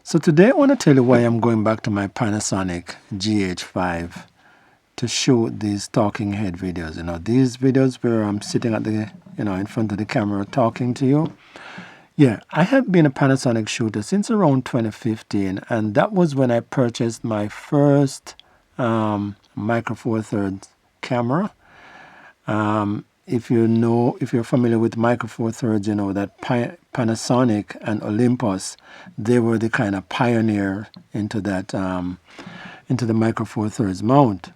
So today I want to tell you why I'm going back to my Panasonic GH5 to shoot these talking head videos. These videos where I'm sitting at the, in front of the camera talking to you. Yeah, I have been a Panasonic shooter since around 2015, and that was when I purchased my first Micro Four Thirds camera. If you're familiar with Micro Four Thirds, you know that Panasonic and Olympus, they were the kind of pioneer into that, into the Micro Four Thirds mount.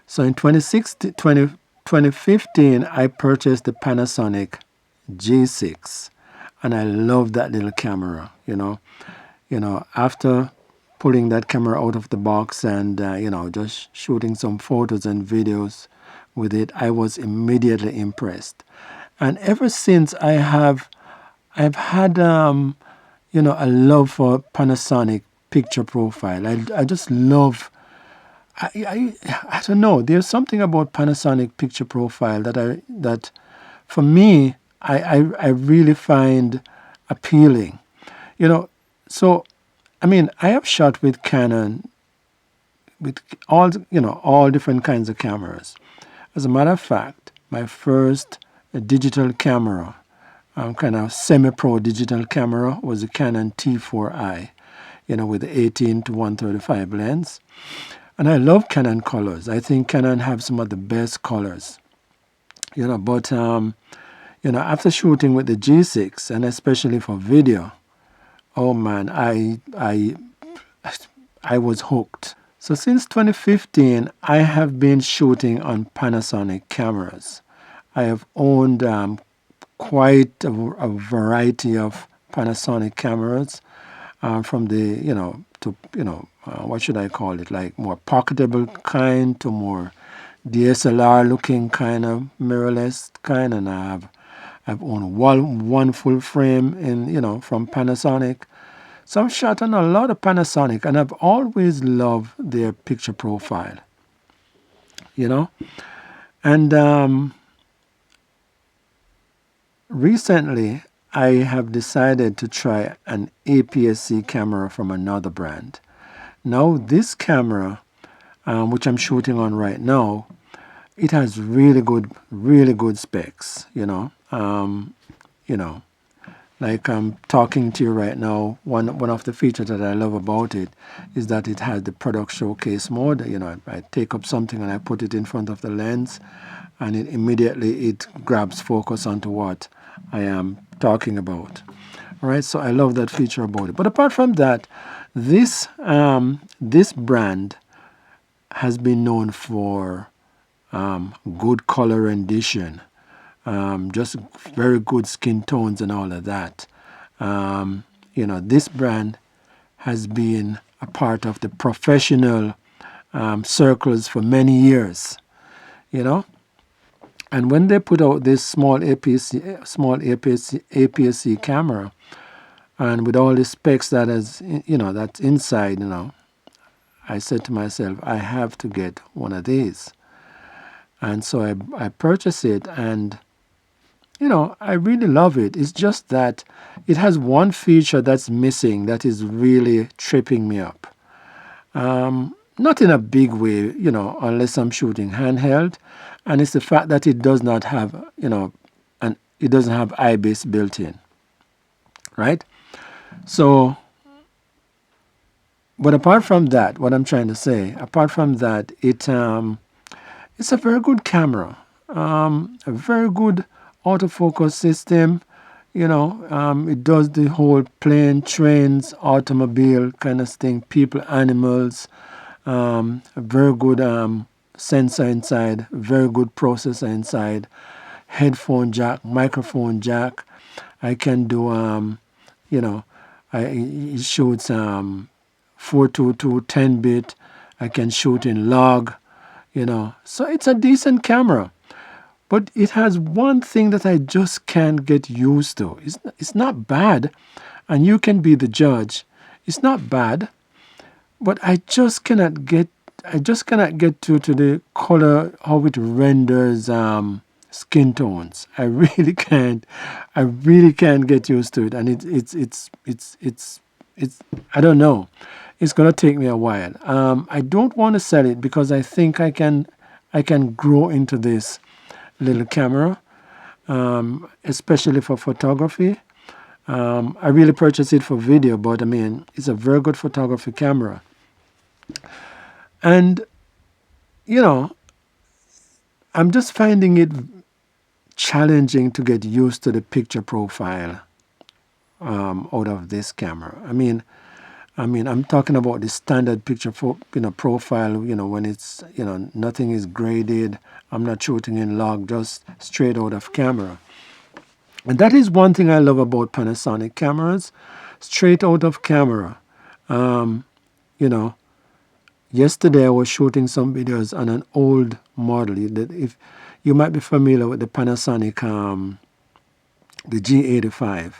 So in 2015, I purchased the Panasonic G6, and I love that little camera. After pulling that camera out of the box and just shooting some photos and videos with it, I was immediately impressed. And ever since, I've had a love for Panasonic picture profile. I just love. I don't know. There's something about Panasonic picture profile that for me I really find appealing. So I mean, I have shot with Canon with all different kinds of cameras. As a matter of fact, my first digital camera, kind of semi-pro digital camera, was a Canon T4i, with the 18 to 135 lens. And I love Canon colors. I think Canon have some of the best colors. But after shooting with the G6, and especially for video, oh man, I was hooked. So since 2015, I have been shooting on Panasonic cameras. I have owned quite a variety of Panasonic cameras, from the what should I call it, like more pocketable kind to more DSLR looking kind of mirrorless kind, and I've owned one full frame from Panasonic. So I've shot on a lot of Panasonic, and I've always loved their picture profile. And recently I have decided to try an APS-C camera from another brand. Now this camera, which I'm shooting on right now, it has really good specs. Like I'm talking to you right now, one of the features that I love about it is that it has the product showcase mode. I take up something and I put it in front of the lens, and it grabs focus onto what I am talking about. All right, so I love that feature about it. But apart from that, this brand has been known for good color rendition, just very good skin tones and all of that. This brand has been a part of the professional circles for many years. And when they put out this small APS-C camera, and with all the specs that's inside, I said to myself, I have to get one of these. And so I purchased it, and I really love it. It's just that it has one feature that's missing that is really tripping me up. Not in a big way, unless I'm shooting handheld, and it's the fact that it does not have, it doesn't have IBIS built in, right? So, but apart from that, what I'm trying to say, apart from that, it's a very good camera, a very good autofocus system. It does the whole plane, trains, automobile kind of thing, people, animals. A very good sensor inside, very good processor inside, headphone jack, microphone jack. I can do, it shoots 422 10-bit. I can shoot in log, So it's a decent camera. But it has one thing that I just can't get used to. It's not bad, and you can be the judge. It's not bad, but I just cannot get to the color, how it renders skin tones. I really can't get used to it, and I don't know. It's gonna take me a while. I don't want to sell it because I think I can grow into this little camera, especially for photography. I really purchased it for video, but I mean, it's a very good photography camera. And, you know, I'm just finding it challenging to get used to the picture profile out of this camera. I mean, I'm talking about the standard picture profile, when it's, nothing is graded. I'm not shooting in log, just straight out of camera. And that is one thing I love about Panasonic cameras, straight out of camera. Yesterday I was shooting some videos on an old model. If you might be familiar with the Panasonic, the G85.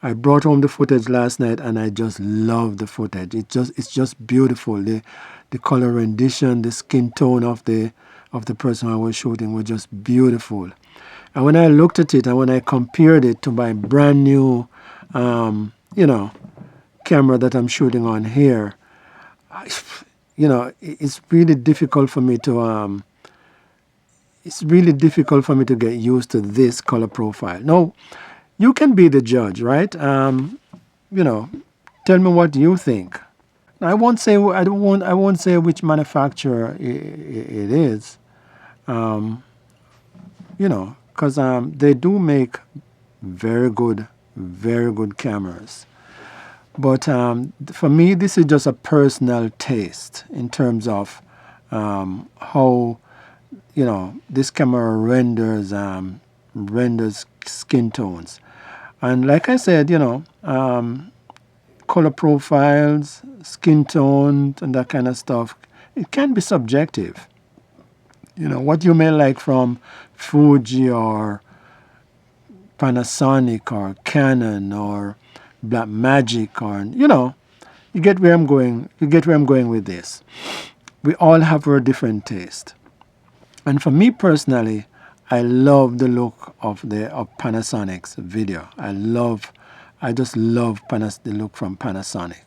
I brought home the footage last night, and I just love the footage. It's just beautiful. The color rendition, the skin tone of the person I was shooting was just beautiful. And when I looked at it and when I compared it to my brand new, camera that I'm shooting on here, it's really difficult for me to get used to this color profile. Now, you can be the judge, right? Tell me what you think. I won't say which manufacturer it is, because they do make very good cameras. But for me, this is just a personal taste in terms of how this camera renders skin tones. And like I said, color profiles, skin tone, and that kind of stuff, it can be subjective. What you may like from Fuji or Panasonic or Canon or Blackmagic, or you get where I'm going. You get where I'm going with this. We all have our different taste. And for me personally, I love the look of Panasonic's video. I just love the look from Panasonic,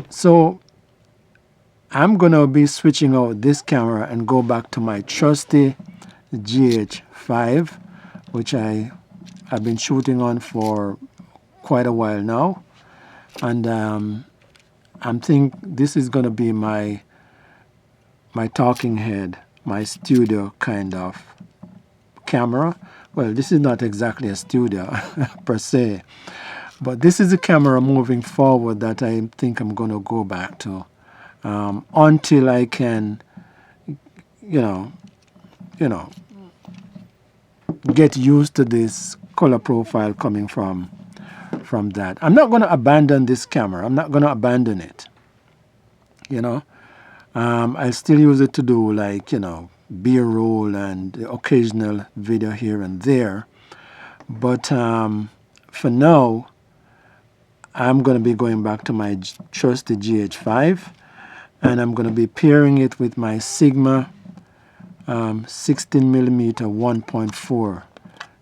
So I'm going to be switching out this camera and go back to my trusty GH5, which I've been shooting on for quite a while now. And I think this is going to be my talking head, my studio kind of camera. Well, this is not exactly a studio per se, but this is a camera moving forward that I think I'm going to go back to until I can, get used to this color profile coming from that. I'm not going to abandon this camera. I'm not going to abandon it. I still use it to do B-roll and occasional video here and there. But for now, I'm going to be going back to my trusty GH5, and I'm going to be pairing it with my Sigma 16mm 1.4.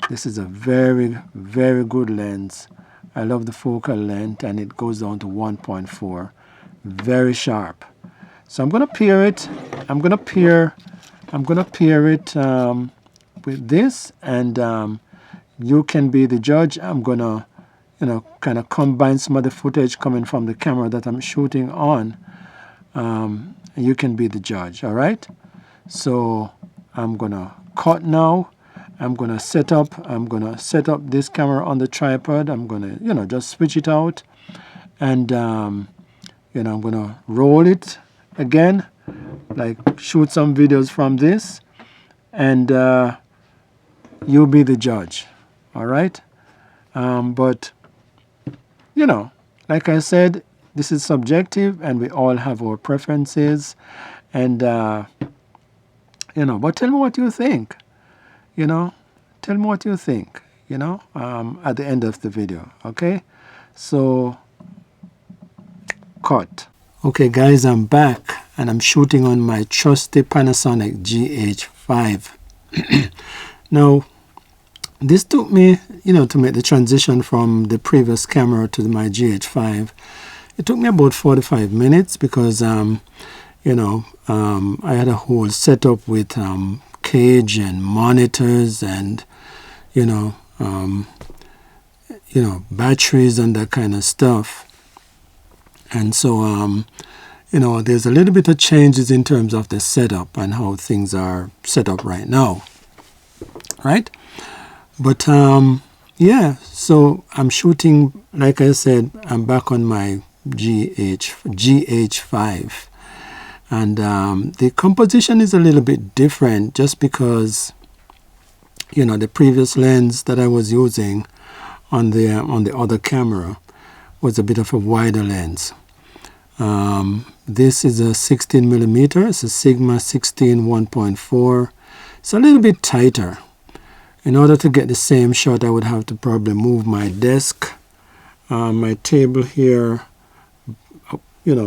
This is a very, very good lens. I love the focal length, and it goes down to 1.4. Very sharp. So I'm going to pair it. I'm going to pair it with this, and you can be the judge. I'm going to, kind of combine some of the footage coming from the camera that I'm shooting on. You can be the judge, all right? So I'm going to cut now. I'm going to set up this camera on the tripod. I'm going to, just switch it out. And, I'm going to roll it again, shoot some videos from this. And you'll be the judge, all right? But, like I said, this is subjective, and we all have our preferences. And, but tell me what you think. Tell me what you think, at the end of the video, okay? So, cut. Okay, guys, I'm back, and I'm shooting on my trusty Panasonic GH5. Now, This took me, to make the transition from the previous camera to my GH5. It took me about 45 minutes because, I had a whole setup with cage and monitors and, batteries and that kind of stuff. And so, there's a little bit of changes in terms of the setup and how things are set up right now, right? But yeah, so I'm shooting, like I said, I'm back on my GH5, and the composition is a little bit different just because, the previous lens that I was using on the other camera was a bit of a wider lens. This is a 16 millimeter. It's a Sigma 16 1.4. It's a little bit tighter. In order to get the same shot, I would have to probably move my desk, my table here,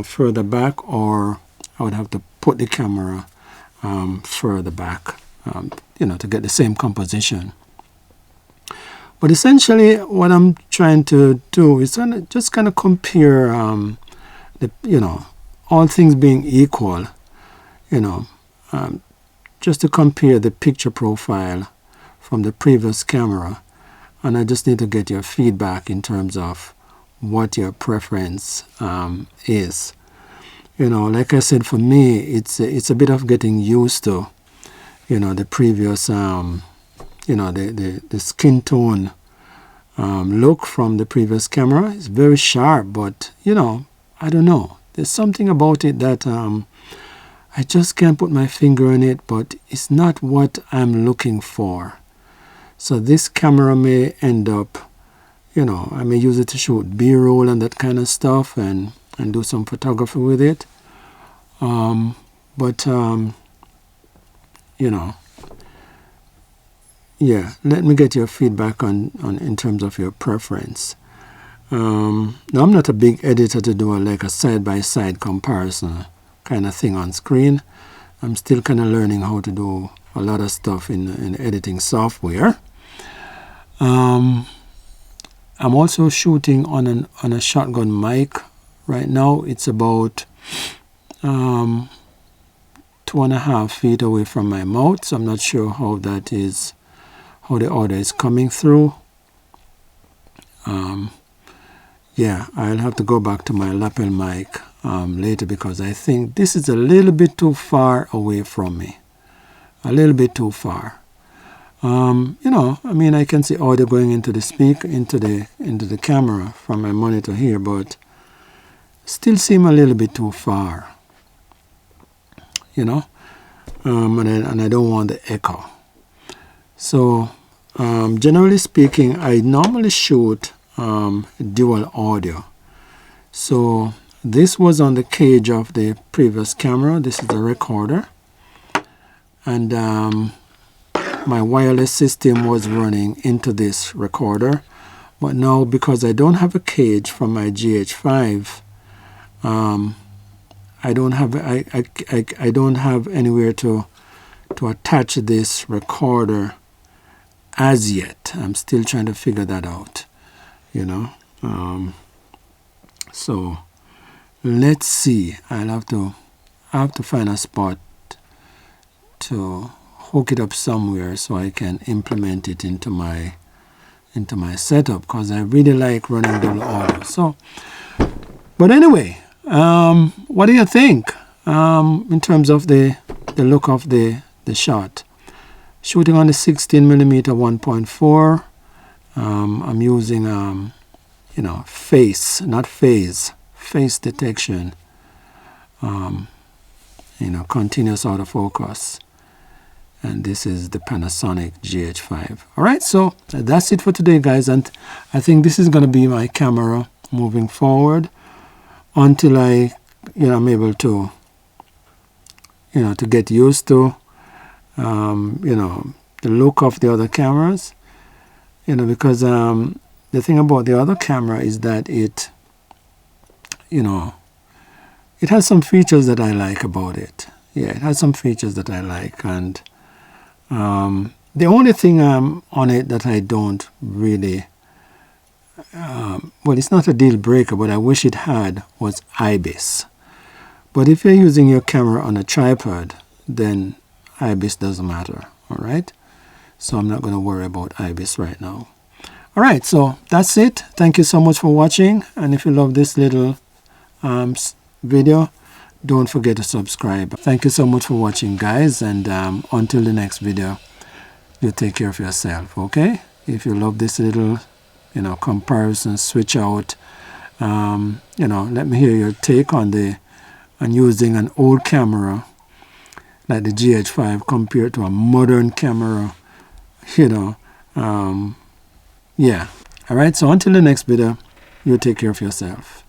further back, or I would have to put the camera further back, to get the same composition. But essentially, what I'm trying to do is just kind of compare, all things being equal, just to compare the picture profile from the previous camera, and I just need to get your feedback in terms of what your preference is. Like I said, for me, it's a bit of getting used to, the previous, the skin tone look from the previous camera. It's very sharp, but I don't know. There's something about it that I just can't put my finger on it, but it's not what I'm looking for. So this camera may end up, I may use it to shoot B-roll and that kind of stuff and do some photography with it. Yeah, let me get your feedback on in terms of your preference. Now, I'm not a big editor to do a side-by-side comparison kind of thing on screen. I'm still kind of learning how to do a lot of stuff in editing software. I'm also shooting on a shotgun mic right now. It's about 2.5 feet away from my mouth, so I'm not sure how the audio is coming through. Yeah, I'll have to go back to my lapel mic later because I think this is a little bit too far away from me. A little bit too far. I can see audio going into the speaker, into the camera from my monitor here, but still seem a little bit too far. And I don't want the echo. So, generally speaking, I normally shoot dual audio. So this was on the cage of the previous camera. This is the recorder, and my wireless system was running into this recorder. But now, because I don't have a cage from my GH5, I don't have anywhere to attach this recorder as yet. I'm still trying to figure that out. So let's see. I'll have to find a spot to hook it up somewhere so I can implement it into my setup, because I really like running double audio. So, but anyway, what do you think in terms of the look of the shot? Shooting on the 16 millimeter 1.4. I'm using face detection, continuous autofocus, and this is the Panasonic GH5. All right, so that's it for today, guys, and I think this is going to be my camera moving forward until I'm able to to get used to the look of the other cameras. Because the thing about the other camera is that it has some features that I like about it. Yeah, it has some features that I like, and The only thing on it that I don't really, well, it's not a deal breaker, but I wish it had, was IBIS. But if you're using your camera on a tripod, then IBIS doesn't matter, all right? So I'm not going to worry about IBIS right now. All right, so that's it. Thank you so much for watching. And if you love this little video, don't forget to subscribe. Thank you so much for watching, guys. And until the next video, you take care of yourself, okay? If you love this little, comparison, switch out, let me hear your take on using an old camera like the GH5 compared to a modern camera, yeah. All right, so until the next video, you take care of yourself.